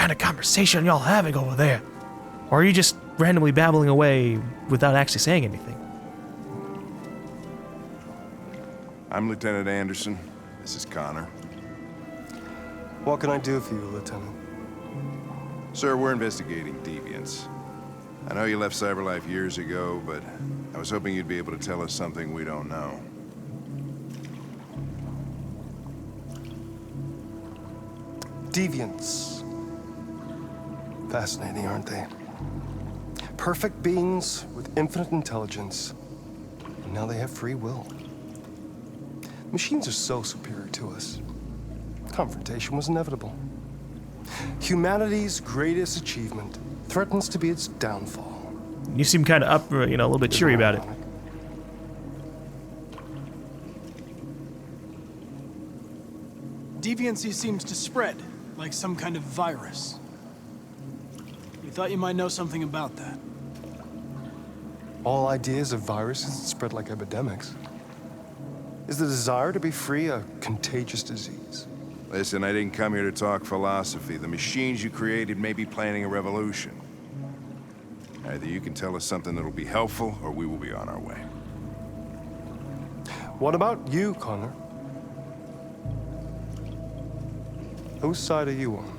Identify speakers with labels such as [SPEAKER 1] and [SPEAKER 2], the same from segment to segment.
[SPEAKER 1] kind of conversation y'all having over there? Or are you just randomly babbling away without actually saying anything?
[SPEAKER 2] I'm Lieutenant Anderson. This is Connor.
[SPEAKER 3] What can I do for you, Lieutenant?
[SPEAKER 2] Sir, we're investigating deviants. I know you left CyberLife years ago, but I was hoping you'd be able to tell us something we don't know.
[SPEAKER 3] Deviants. Fascinating, aren't they? Perfect beings with infinite intelligence, and now they have free will. Machines are so superior to us. Confrontation was inevitable. Humanity's greatest achievement threatens to be its downfall.
[SPEAKER 1] You seem kind of up, a little bit cheery about it.
[SPEAKER 4] Deviancy seems to spread, like some kind of virus. We thought you might know something about that.
[SPEAKER 3] All ideas of viruses that spread like epidemics. Is the desire to be free a contagious disease?
[SPEAKER 2] Listen, I didn't come here to talk philosophy. The machines you created may be planning a revolution. Either you can tell us something that'll be helpful, or we will be on our way.
[SPEAKER 3] What about you, Connor? Whose side are you on?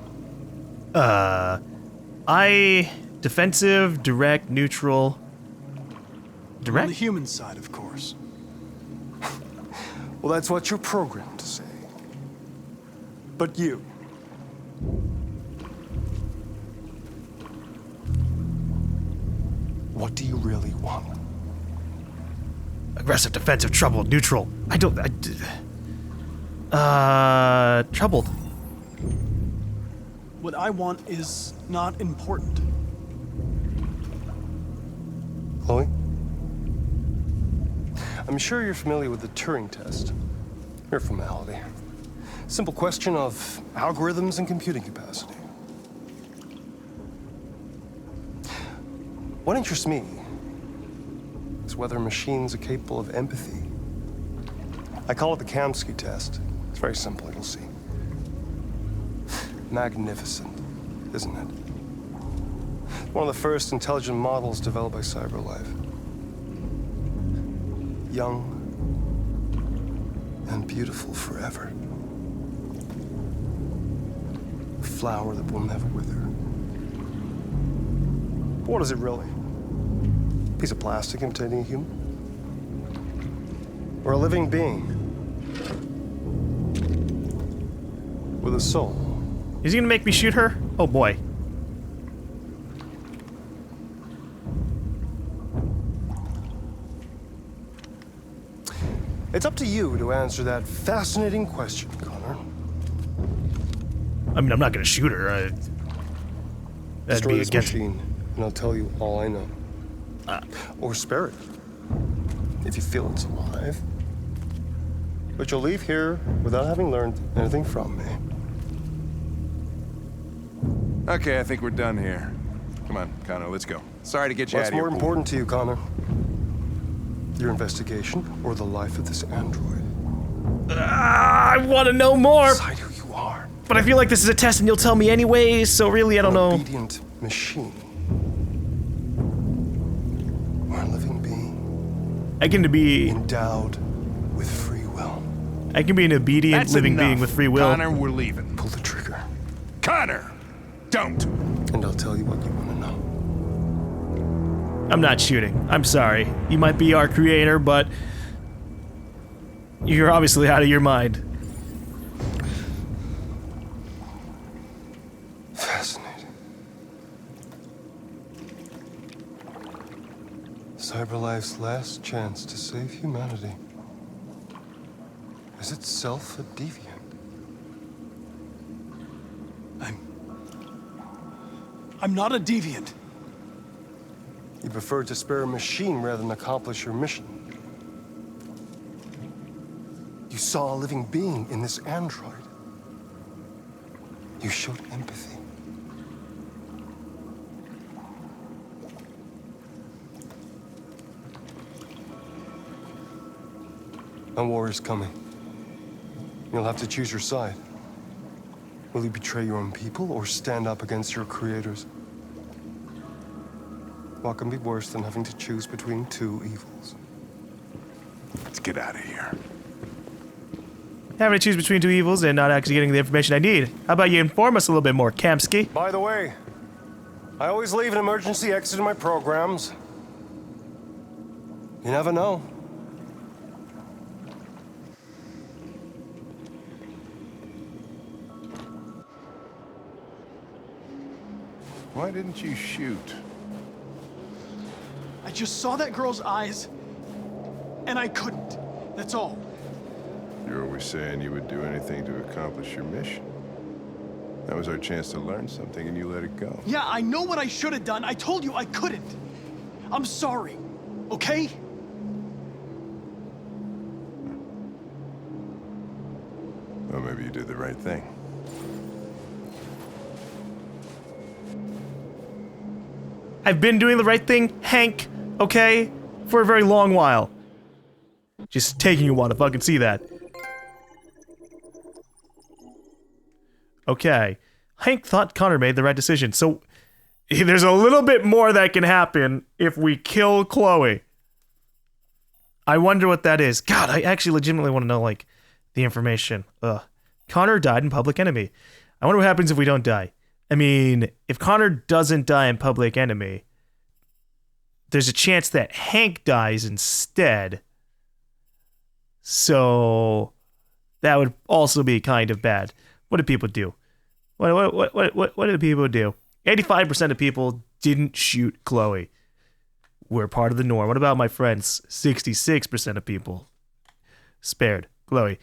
[SPEAKER 1] Defensive, direct, neutral. Direct?
[SPEAKER 4] On the human side, of course.
[SPEAKER 3] Well, that's what you're programmed to say. But you. What do you really want?
[SPEAKER 1] Aggressive, defensive, troubled, neutral. Troubled.
[SPEAKER 4] What I want is not important.
[SPEAKER 3] Chloe? I'm sure you're familiar with the Turing test. Mere formality. Simple question of algorithms and computing capacity. What interests me is whether machines are capable of empathy. I call it the Kamski test. It's very simple, you'll see. Magnificent, isn't it? One of the first intelligent models developed by CyberLife. Young and beautiful forever. A flower that will never wither. But what is it really? A piece of plastic imitating a human? Or a living being? With a soul?
[SPEAKER 1] Is he gonna make me shoot her? Oh boy.
[SPEAKER 3] It's up to you to answer that fascinating question, Connor.
[SPEAKER 1] I mean, I'm not gonna shoot her. That'd
[SPEAKER 3] Destroy
[SPEAKER 1] be
[SPEAKER 3] this
[SPEAKER 1] against.
[SPEAKER 3] machine, and I'll tell you all I know. Or spare it, if you feel it's alive. But you'll leave here without having learned anything from me.
[SPEAKER 2] Okay, I think we're done here. Come on, Connor, let's go. Sorry to get you out
[SPEAKER 3] What's
[SPEAKER 2] of here.
[SPEAKER 3] more important to you, Connor? Your investigation or the life of this android?
[SPEAKER 1] I want to know more,
[SPEAKER 3] Decide who you are.
[SPEAKER 1] but I feel like this is a test and you'll tell me anyways, so really I don't know.
[SPEAKER 3] Obedient machine. Or a living being.
[SPEAKER 1] I can be
[SPEAKER 3] Endowed with free will.
[SPEAKER 1] I can be an obedient
[SPEAKER 2] That's
[SPEAKER 1] living
[SPEAKER 2] enough.
[SPEAKER 1] being with free will.
[SPEAKER 2] Connor, we're leaving.
[SPEAKER 3] Pull the trigger.
[SPEAKER 2] Connor! Don't!
[SPEAKER 3] And I'll tell you what you want to know.
[SPEAKER 1] I'm not shooting. I'm sorry. You might be our creator, but you're obviously out of your mind.
[SPEAKER 3] Fascinating. CyberLife's last chance to save humanity is itself a deviant.
[SPEAKER 4] I'm not a deviant.
[SPEAKER 3] You prefer to spare a machine rather than accomplish your mission. You saw a living being in this android. You showed empathy. A war is coming. You'll have to choose your side. Will you betray your own people or stand up against your creators? What can be worse than having to choose between two evils?
[SPEAKER 2] Let's get out of here.
[SPEAKER 1] Having to choose between two evils and not actually getting the information I need. How about you inform us a little bit more, Kamski?
[SPEAKER 3] By the way, I always leave an emergency exit in my programs. You never know.
[SPEAKER 2] Why didn't you shoot?
[SPEAKER 4] I just saw that girl's eyes, and I couldn't. That's all.
[SPEAKER 2] You're always saying you would do anything to accomplish your mission. That was our chance to learn something, and you let it go.
[SPEAKER 4] Yeah, I know what I should have done. I told you I couldn't. I'm sorry, okay?
[SPEAKER 2] Well, maybe you did the right thing.
[SPEAKER 1] I've been doing the right thing, Hank, okay? For a very long while. Just taking a while to fucking see that. Okay. Hank thought Connor made the right decision, so there's a little bit more that can happen if we kill Chloe. I wonder what that is. God, I actually legitimately want to know, like, the information. Ugh. Connor died in Public Enemy. I wonder what happens if we don't die. I mean, if Connor doesn't die in Public Enemy, there's a chance that Hank dies instead. So that would also be kind of bad. What do people do? What do people do? 85% of people didn't shoot Chloe. We're part of the norm. What about my friends? 66% of people spared Chloe.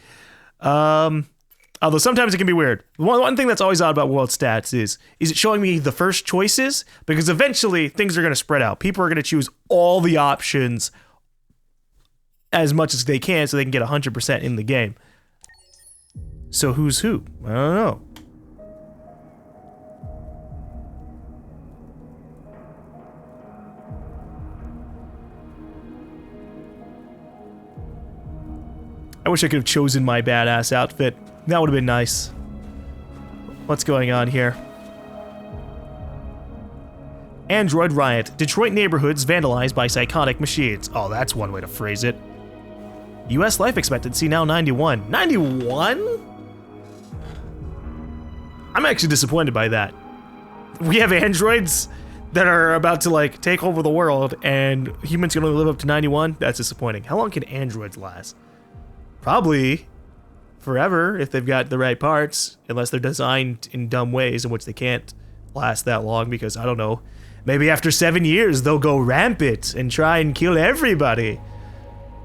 [SPEAKER 1] Although sometimes it can be weird. One thing that's always odd about world stats is it showing me the first choices? Because eventually things are going to spread out. People are going to choose all the options as much as they can so they can get 100% in the game. So who's who? I don't know. I wish I could have chosen my badass outfit. That would have been nice. What's going on here? Android riot. Detroit neighborhoods vandalized by psychotic machines. Oh, that's one way to phrase it. U.S. life expectancy now 91. 91? I'm actually disappointed by that. We have androids that are about to, like, take over the world, and humans can only live up to 91? That's disappointing. How long can androids last? Probably forever if they've got the right parts, unless they're designed in dumb ways in which they can't last that long because, I don't know, maybe after 7 years they'll go rampant and try and kill everybody.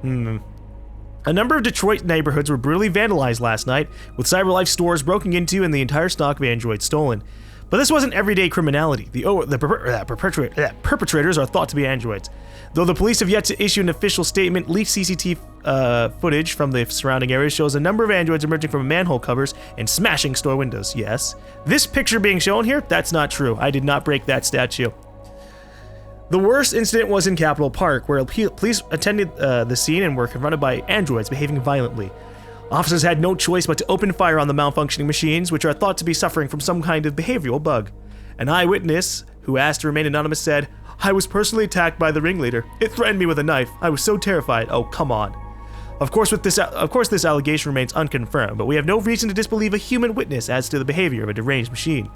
[SPEAKER 1] A number of Detroit neighborhoods were brutally vandalized last night, with CyberLife stores broken into and the entire stock of androids stolen. But this wasn't everyday criminality. The perpetrators are thought to be androids. Though the police have yet to issue an official statement, leaked CCTV footage from the surrounding areas shows a number of androids emerging from manhole covers and smashing store windows. Yes. This picture being shown here, that's not true. I did not break that statue. The worst incident was in Capitol Park, where police attended the scene and were confronted by androids behaving violently. Officers had no choice but to open fire on the malfunctioning machines, which are thought to be suffering from some kind of behavioral bug. An eyewitness, who asked to remain anonymous, said, "I was personally attacked by the ringleader. It threatened me with a knife. I was so terrified." Oh, come on. Of course, this allegation remains unconfirmed, but we have no reason to disbelieve a human witness as to the behavior of a deranged machine.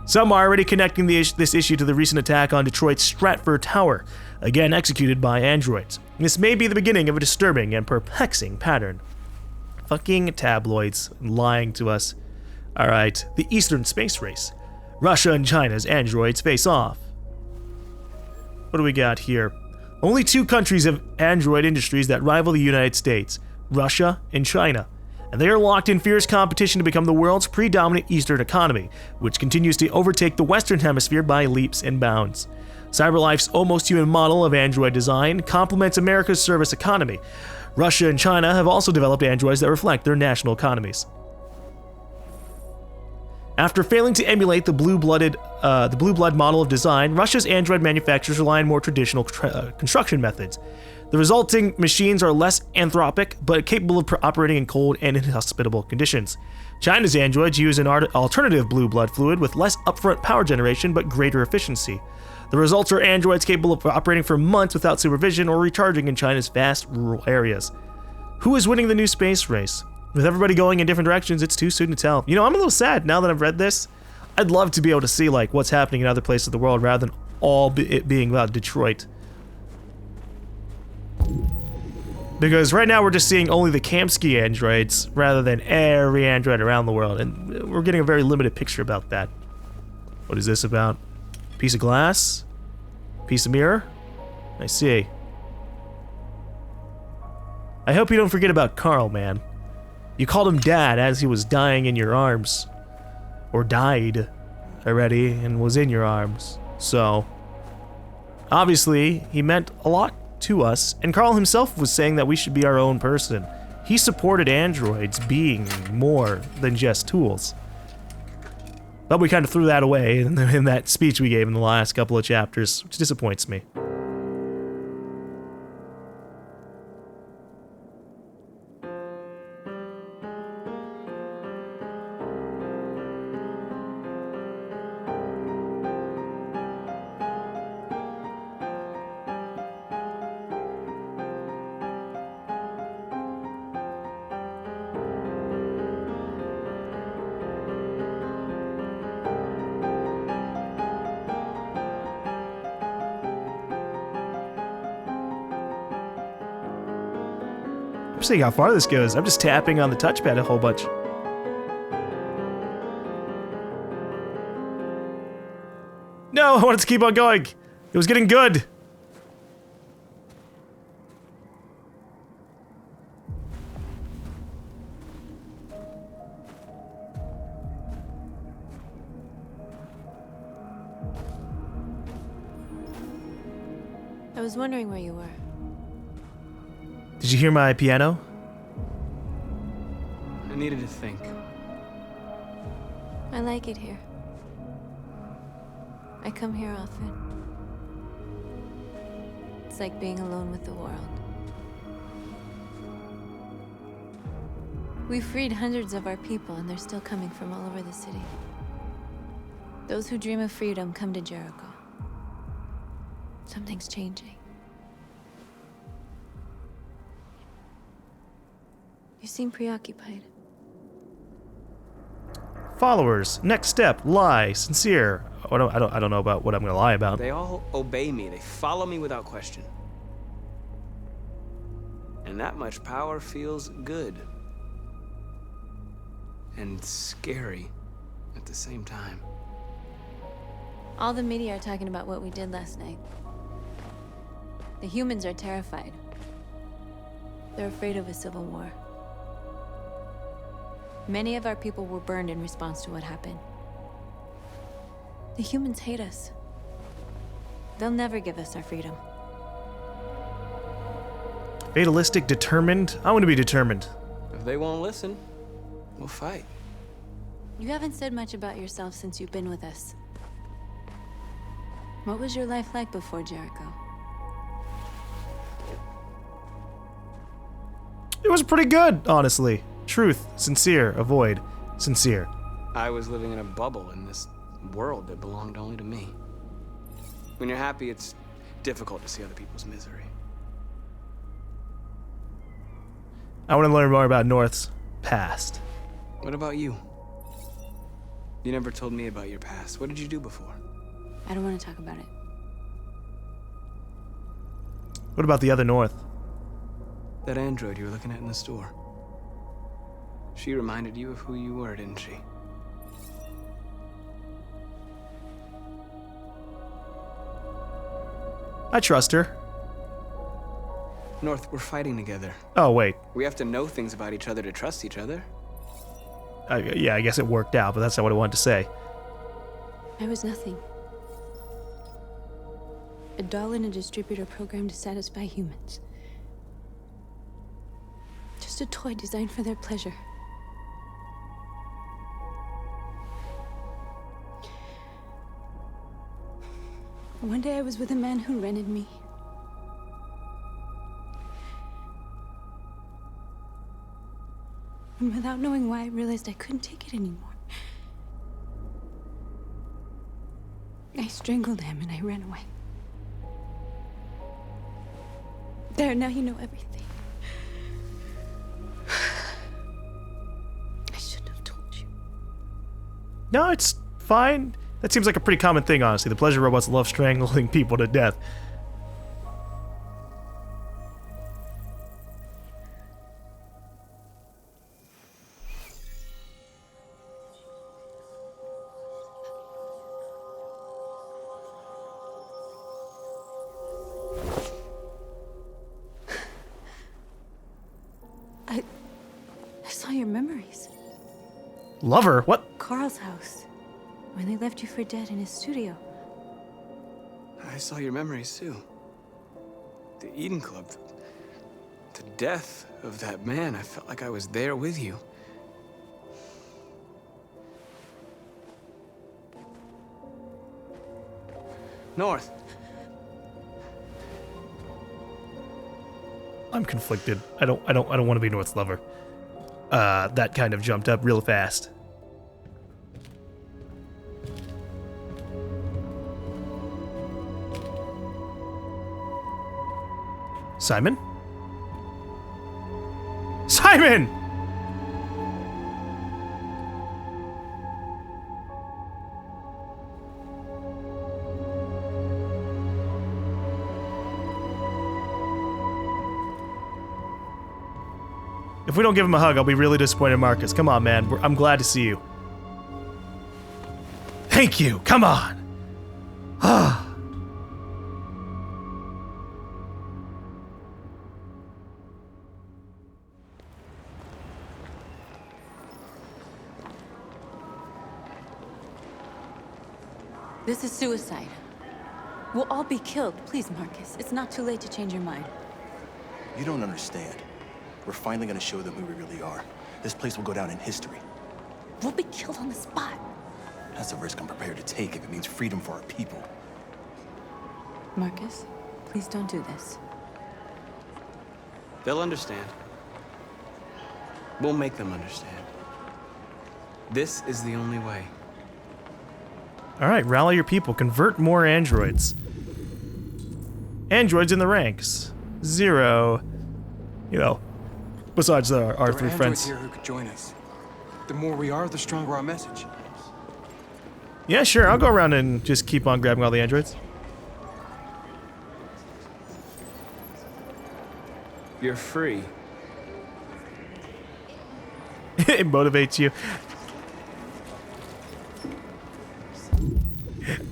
[SPEAKER 1] Some are already connecting this issue to the recent attack on Detroit's Stratford Tower, again executed by androids. This may be the beginning of a disturbing and perplexing pattern. Fucking tabloids lying to us. Alright, the Eastern Space Race. Russia and China's androids face off. What do we got here? Only two countries have android industries that rival the United States, Russia and China. And they are locked in fierce competition to become the world's predominant Eastern economy, which continues to overtake the Western Hemisphere by leaps and bounds. CyberLife's almost human model of android design complements America's service economy. Russia and China have also developed androids that reflect their national economies. After failing to emulate the blue blood model of design, Russia's android manufacturers rely on more traditional construction methods. The resulting machines are less anthropic, but capable of operating in cold and inhospitable conditions. China's androids use an alternative blue blood fluid with less upfront power generation but greater efficiency. The results are androids capable of operating for months without supervision or recharging in China's vast rural areas. Who is winning the new space race? With everybody going in different directions, it's too soon to tell. You know, I'm a little sad now that I've read this. I'd love to be able to see like what's happening in other places of the world rather than it being about Detroit. Because right now we're just seeing only the Kamski androids rather than every android around the world, and we're getting a very limited picture about that. What is this about? Piece of glass? Piece of mirror? I see. I hope you don't forget about Carl, man. You called him Dad as he was dying in your arms. Or died already and was in your arms. So, obviously, he meant a lot to us, and Carl himself was saying that we should be our own person. He supported androids being more than just tools. But we kind of threw that away in that speech we gave in the last couple of chapters, which disappoints me. I'm seeing how far this goes. I'm just tapping on the touchpad a whole bunch. No, I wanted to keep on going. It was getting good.
[SPEAKER 5] I was wondering where you were.
[SPEAKER 1] Did you hear my piano?
[SPEAKER 6] I needed to think.
[SPEAKER 5] I like it here. I come here often. It's like being alone with the world. We freed hundreds of our people, and they're still coming from all over the city. Those who dream of freedom come to Jericho. Something's changing. You seem preoccupied.
[SPEAKER 1] Followers. Next step. Lie. Sincere. I don't know about what I'm gonna lie about.
[SPEAKER 6] They all obey me. They follow me without question. And that much power feels good. And scary at the same time.
[SPEAKER 5] All the media are talking about what we did last night. The humans are terrified. They're afraid of a civil war. Many of our people were burned in response to what happened. The humans hate us. They'll never give us our freedom.
[SPEAKER 1] Fatalistic, determined. I want to be determined.
[SPEAKER 6] If they won't listen, we'll fight.
[SPEAKER 5] You haven't said much about yourself since you've been with us. What was your life like before Jericho?
[SPEAKER 1] It was pretty good, honestly. Truth, sincere, avoid, sincere.
[SPEAKER 6] I was living in a bubble in this world that belonged only to me. When you're happy, it's difficult to see other people's misery.
[SPEAKER 1] I want to learn more about North's past.
[SPEAKER 6] What about you? You never told me about your past. What did you do before?
[SPEAKER 5] I don't want to talk about it.
[SPEAKER 1] What about the other North?
[SPEAKER 6] That android you were looking at in the store. She reminded you of who you were, didn't she?
[SPEAKER 1] I trust her.
[SPEAKER 6] North, we're fighting together.
[SPEAKER 1] Oh, wait.
[SPEAKER 6] We have to know things about each other to trust each other.
[SPEAKER 1] Yeah, I guess it worked out, but that's not what I wanted to say.
[SPEAKER 5] I was nothing. A doll in a distributor program to satisfy humans. Just a toy designed for their pleasure. One day I was with a man who rented me. And without knowing why, I realized I couldn't take it anymore. I strangled him and I ran away. There, now you know everything. I shouldn't have told you.
[SPEAKER 1] No, it's fine. That seems like a pretty common thing, honestly. The pleasure robots love strangling people to death.
[SPEAKER 5] I saw your memories.
[SPEAKER 1] Lover? What?
[SPEAKER 5] Carl's house. When they left you for dead in his studio.
[SPEAKER 6] I saw your memories too. The Eden Club. The death of that man. I felt like I was there with you. North.
[SPEAKER 1] I'm conflicted. I don't want to be North's lover. That kind of jumped up real fast. Simon? Simon! If we don't give him a hug, I'll be really disappointed in Marcus. Come on, man. I'm glad to see you. Thank you. Come on. Ah.
[SPEAKER 5] This is suicide. We'll all be killed. Please, Marcus. It's not too late to change your mind.
[SPEAKER 7] You don't understand. We're finally gonna show them who we really are. This place will go down in history.
[SPEAKER 5] We'll be killed on the spot.
[SPEAKER 7] That's a risk I'm prepared to take if it means freedom for our people.
[SPEAKER 5] Marcus, please don't do this.
[SPEAKER 6] They'll understand. We'll make them understand. This is the only way.
[SPEAKER 1] Alright, rally your people. Convert more androids. Androids in the ranks. 0. You know, besides our three friends.
[SPEAKER 8] Here who could join us. The more we are, the stronger our message.
[SPEAKER 1] Yeah, sure. I'll go around and just keep on grabbing all the androids.
[SPEAKER 6] You're free.
[SPEAKER 1] It motivates you.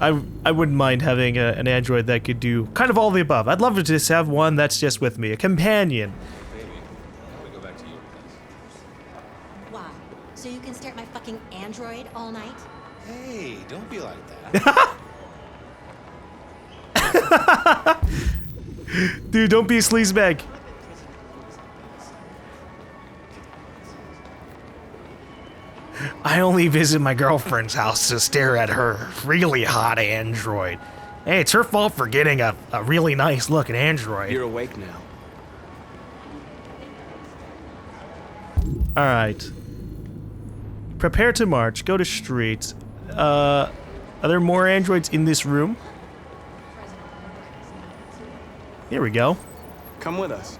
[SPEAKER 1] I wouldn't mind having an android that could do kind of all the above. I'd love to just have one that's just with me, a companion.
[SPEAKER 9] Why? So you can stare at my fucking android all night?
[SPEAKER 10] Hey, don't be like that.
[SPEAKER 1] Dude, don't be a sleazebag. I only visit my girlfriend's house to stare at her really hot android. Hey, it's her fault for getting a really nice looking android.
[SPEAKER 6] You're awake now.
[SPEAKER 1] Alright. Prepare to march. Go to street. Are there more androids in this room? Here we go.
[SPEAKER 6] Come with us.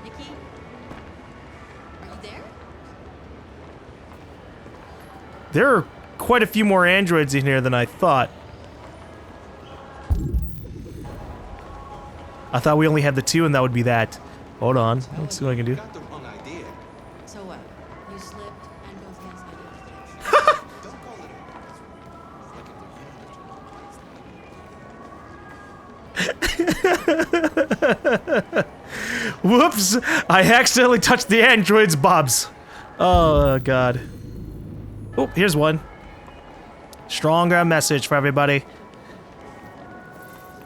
[SPEAKER 9] Nikki? Are you there?
[SPEAKER 1] There are quite a few more androids in here than I thought. I thought we only had the 2 and that would be that. Hold on. Let's see what I can do.
[SPEAKER 10] Got the wrong idea.
[SPEAKER 9] So what? You slipped and both hands
[SPEAKER 10] Don't call it
[SPEAKER 1] Whoops! I accidentally touched the android's bobs. Oh, God. Oh, here's one. Stronger message for everybody.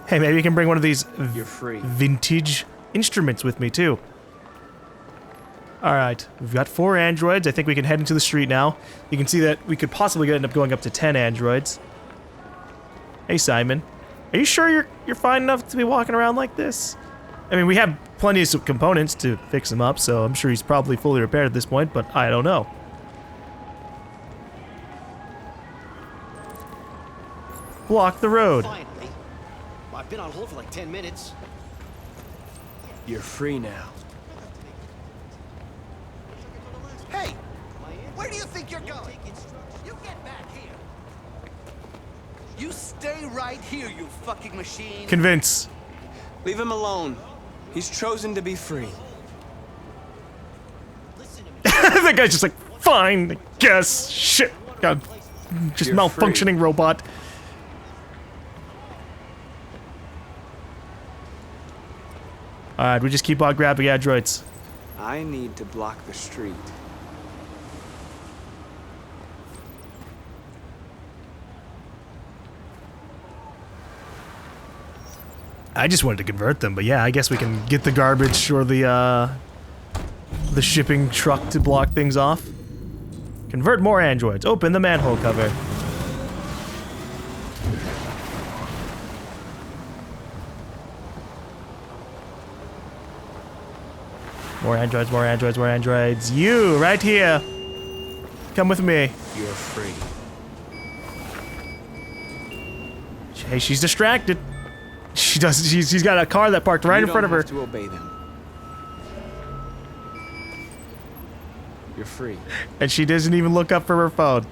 [SPEAKER 1] Hey, maybe you can bring one of these
[SPEAKER 6] You're free.
[SPEAKER 1] vintage instruments with me, too. Alright, we've got 4 androids. I think we can head into the street now. You can see that we could possibly end up going up to 10 androids. Hey, Simon. Are you sure you're fine enough to be walking around like this? I mean, we have plenty of components to fix him up, so I'm sure he's probably fully repaired at this point, but I don't know. Block the road.
[SPEAKER 11] Finally. Well, I've been on hold for like 10 minutes.
[SPEAKER 4] You're free now.
[SPEAKER 11] Hey! Where do you think you're going? You get back here. You stay right here, you fucking machine.
[SPEAKER 1] Convince.
[SPEAKER 6] Leave him alone. He's chosen to be free.
[SPEAKER 1] That guy's just like, fine, I guess. Shit. God. Just
[SPEAKER 6] You're
[SPEAKER 1] malfunctioning
[SPEAKER 6] free.
[SPEAKER 1] robot. Alright, we just keep on grabbing androids.
[SPEAKER 6] I need to block the street.
[SPEAKER 1] I just wanted to convert them, but yeah, I guess we can get the garbage or the shipping truck to block things off. Convert more androids. Open the manhole cover. More androids, more androids, more androids. You, right here. Come with me.
[SPEAKER 4] You're free.
[SPEAKER 1] Hey, she's distracted. She's got a car that parked right in front of her.
[SPEAKER 6] You don't have to obey them. You're free.
[SPEAKER 1] And she doesn't even look up from her phone.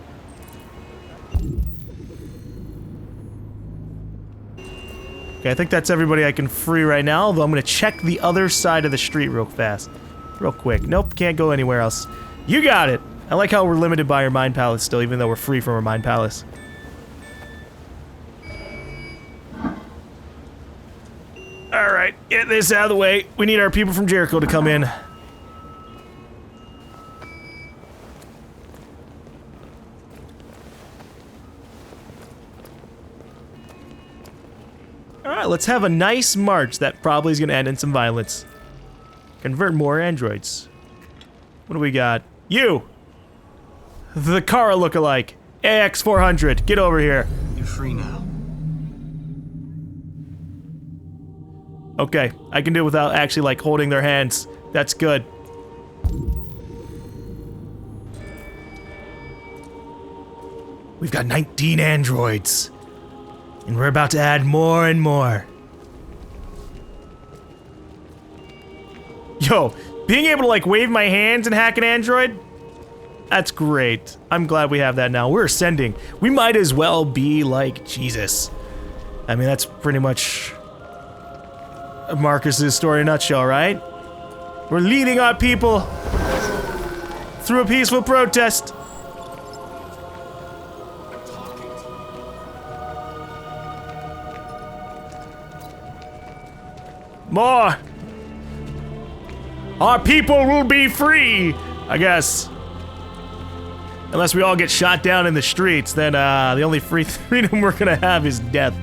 [SPEAKER 1] Okay, I think that's everybody I can free right now, although I'm gonna check the other side of the street real fast. Real quick. Nope, can't go anywhere else. You got it! I like how we're limited by our mind palace still, even though we're free from our mind palace. Alright, get this out of the way. We need our people from Jericho to come in. Alright, let's have a nice march that probably is going to end in some violence. Convert more androids. What do we got? You! The Kara lookalike. AX400, get over here.
[SPEAKER 4] You're free now.
[SPEAKER 1] Okay, I can do it without actually, like, holding their hands. That's good. We've got 19 androids. And we're about to add more and more. Yo, being able to, like, wave my hands and hack an android? That's great. I'm glad we have that now. We're ascending. We might as well be like Jesus. I mean, that's pretty much Marcus's story in a nutshell, right? We're leading our people through a peaceful protest. More! Our people will be free! I guess. Unless we all get shot down in the streets, then the only freedom we're gonna have is death.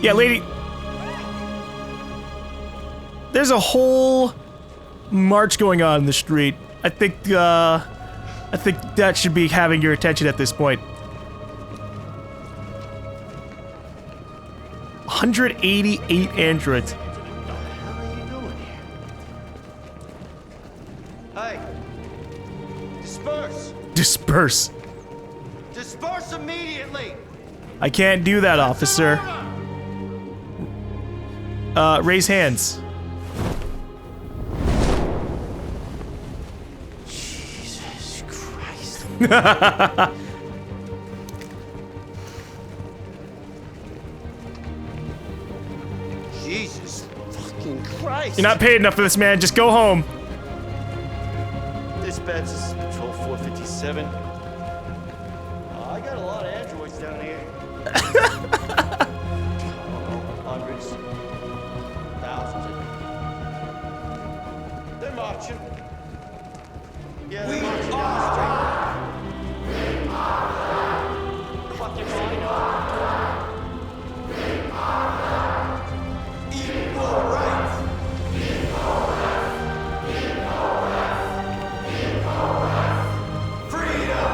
[SPEAKER 1] Yeah, lady. There's a whole march going on in the street. I think that should be having your attention at this point. 188 androids.
[SPEAKER 11] What the hell are you doing here? Hey! Disperse!
[SPEAKER 1] Disperse.
[SPEAKER 11] Disperse immediately!
[SPEAKER 1] I can't do that, officer. Raise hands.
[SPEAKER 11] Jesus Christ. Jesus fucking Christ.
[SPEAKER 1] You're not paid enough for this, man. Just go home.
[SPEAKER 11] Dispatch, this is Patrol 457. I got a lot of androids down here. Hundreds. Thousands. They're marching. Yeah, they're marching down the street. Fucking rhino. Equal rights. Freedom.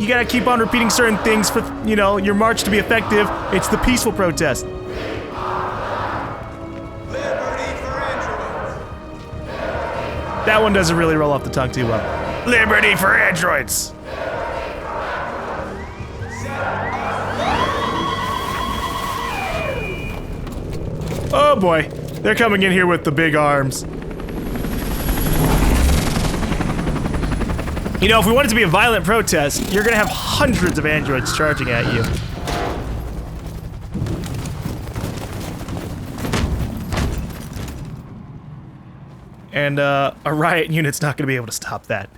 [SPEAKER 1] you gotta keep on repeating certain things for, you know, your march to be effective. It's the peaceful protest. That one doesn't really roll off the tongue too well. Liberty for androids! Oh boy, they're coming in here with the big arms. You know, if we want it to be a violent protest, you're gonna have hundreds of androids charging at you. And a riot unit's not gonna be able to stop that.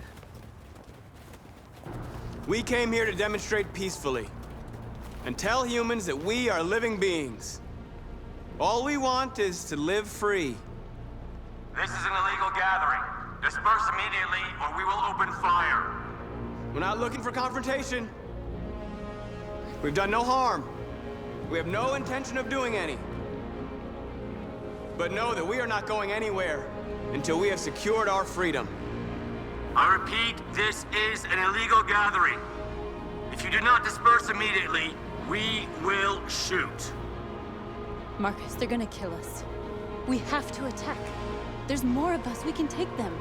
[SPEAKER 6] We came here to demonstrate peacefully and tell humans that we are living beings. All we want is to live free.
[SPEAKER 12] This is an illegal gathering. Disperse immediately or we will open fire.
[SPEAKER 6] We're not looking for confrontation. We've done no harm. We have no intention of doing any. But know that we are not going anywhere until we have secured our freedom.
[SPEAKER 12] I repeat, this is an illegal gathering. If you do not disperse immediately, we will shoot.
[SPEAKER 5] Marcus, they're gonna kill us. We have to attack. There's more of us. We can take them.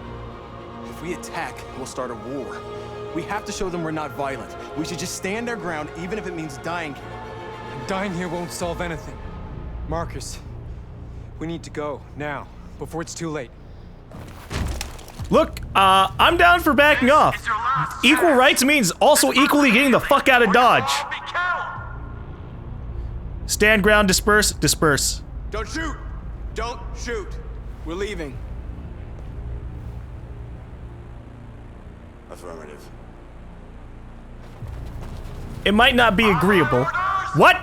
[SPEAKER 7] If we attack, we'll start a war. We have to show them we're not violent. We should just stand our ground, even if it means dying here.
[SPEAKER 8] And dying here won't solve anything. Marcus, we need to go, now, before it's too late.
[SPEAKER 1] Look, I'm down for backing off. Equal rights means also equally getting the fuck out of Dodge. Stand ground, disperse, disperse.
[SPEAKER 6] Don't shoot! Don't shoot! We're leaving.
[SPEAKER 12] Affirmative.
[SPEAKER 1] It might not be agreeable. What?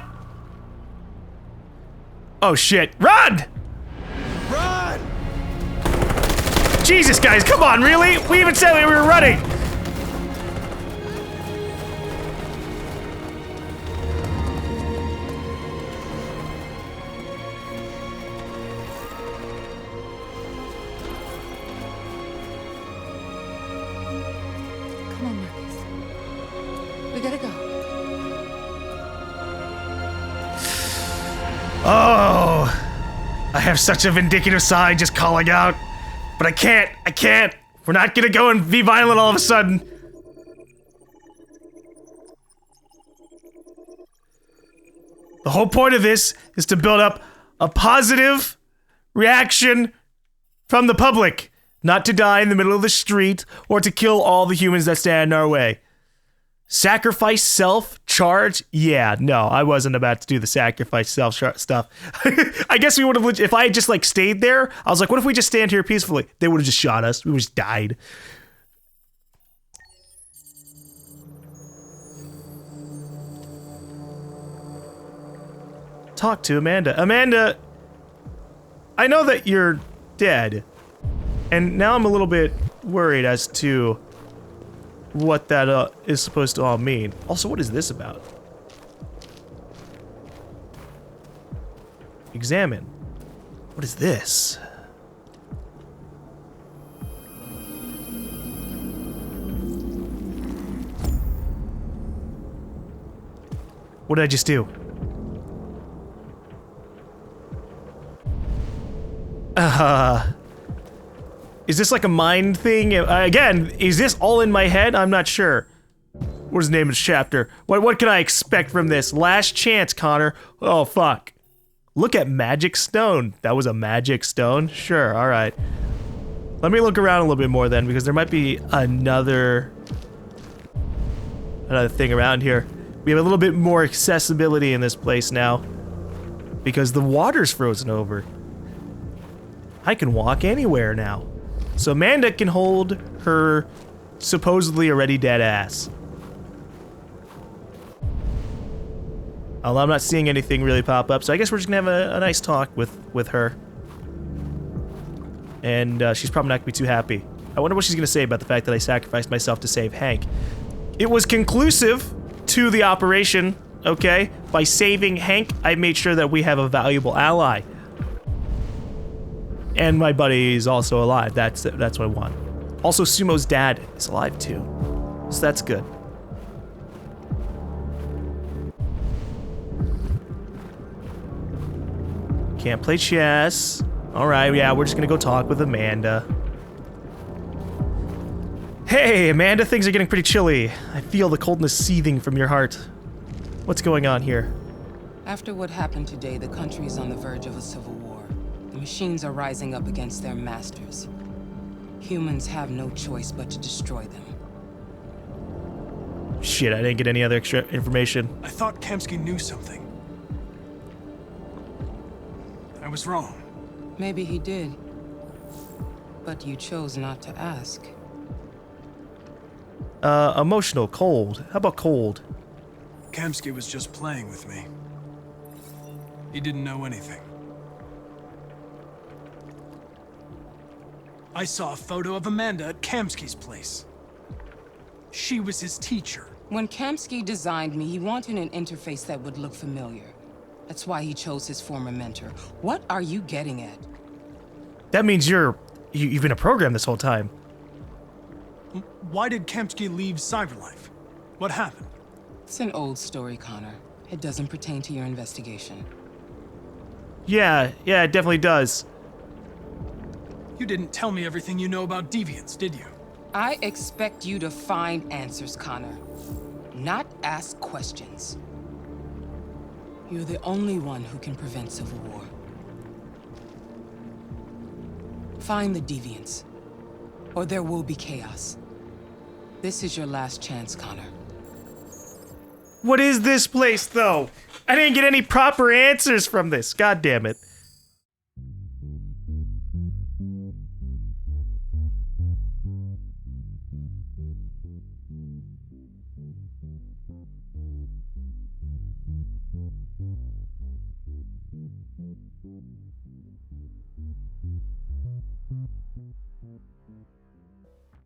[SPEAKER 1] Oh shit, run!
[SPEAKER 6] Run!
[SPEAKER 1] Jesus, guys, come on, really? We even said we were running!
[SPEAKER 5] Come on, Marcus. We gotta go.
[SPEAKER 1] Oh, I have such a vindictive side just calling out. But I can't. We're not gonna go and be violent all of a sudden. The whole point of this is to build up a positive reaction from the public. Not to die in the middle of the street or to kill all the humans that stand in our way. Sacrifice self, charge? Yeah, no, I wasn't about to do the sacrifice self stuff. I guess we would have, if I had just like stayed there, I was like, what if we just stand here peacefully? They would have just shot us. We would have just died. Talk to Amanda. Amanda, I know that you're dead. And now I'm a little bit worried as to what that is supposed to all mean. Also, what is this about? Examine. What is this? What did I just do? Is this like a mind thing? Again, is this all in my head? I'm not sure. What is the name of this chapter? What can I expect from this? Last chance, Connor. Oh, fuck. Look at magic stone. That was a magic stone? Sure, alright. Let me look around a little bit more then, because there might be another thing around here. We have a little bit more accessibility in this place now, because the water's frozen over. I can walk anywhere now. So Amanda can hold her supposedly already dead ass. Although I'm not seeing anything really pop up, so I guess we're just gonna have a nice talk with her. And she's probably not gonna be too happy. I wonder what she's gonna say about the fact that I sacrificed myself to save Hank. It was conclusive to the operation, okay? By saving Hank, I made sure that we have a valuable ally. And my buddy is also alive. That's what I want. Also, Sumo's dad is alive too, so that's good. Can't play chess. Alright, yeah, we're just gonna go talk with Amanda. Hey, Amanda, things are getting pretty chilly. I feel the coldness seething from your heart. What's going on here?
[SPEAKER 13] After what happened today, the country is on the verge of a civil war. The machines are rising up against their masters. Humans have no choice but to destroy them.
[SPEAKER 1] Shit, I didn't get any other extra information.
[SPEAKER 4] I thought Kamski knew something. I was wrong.
[SPEAKER 13] Maybe he did. But you chose not to ask.
[SPEAKER 1] Emotional, cold. How about cold?
[SPEAKER 4] Kamski was just playing with me. He didn't know anything. I saw a photo of Amanda at Kamski's place. She was his teacher.
[SPEAKER 13] When Kamski designed me, he wanted an interface that would look familiar. That's why he chose his former mentor. What are you getting at?
[SPEAKER 1] That means you've been a program this whole time.
[SPEAKER 4] Why did Kamski leave Cyberlife? What happened?
[SPEAKER 13] It's an old story, Connor. It doesn't pertain to your investigation.
[SPEAKER 1] Yeah, it definitely does.
[SPEAKER 4] You didn't tell me everything you know about deviants, did you?
[SPEAKER 13] I expect you to find answers, Connor. Not ask questions. You're the only one who can prevent civil war. Find the deviants, or there will be chaos. This is your last chance, Connor.
[SPEAKER 1] What is this place, though? I didn't get any proper answers from this. God damn it.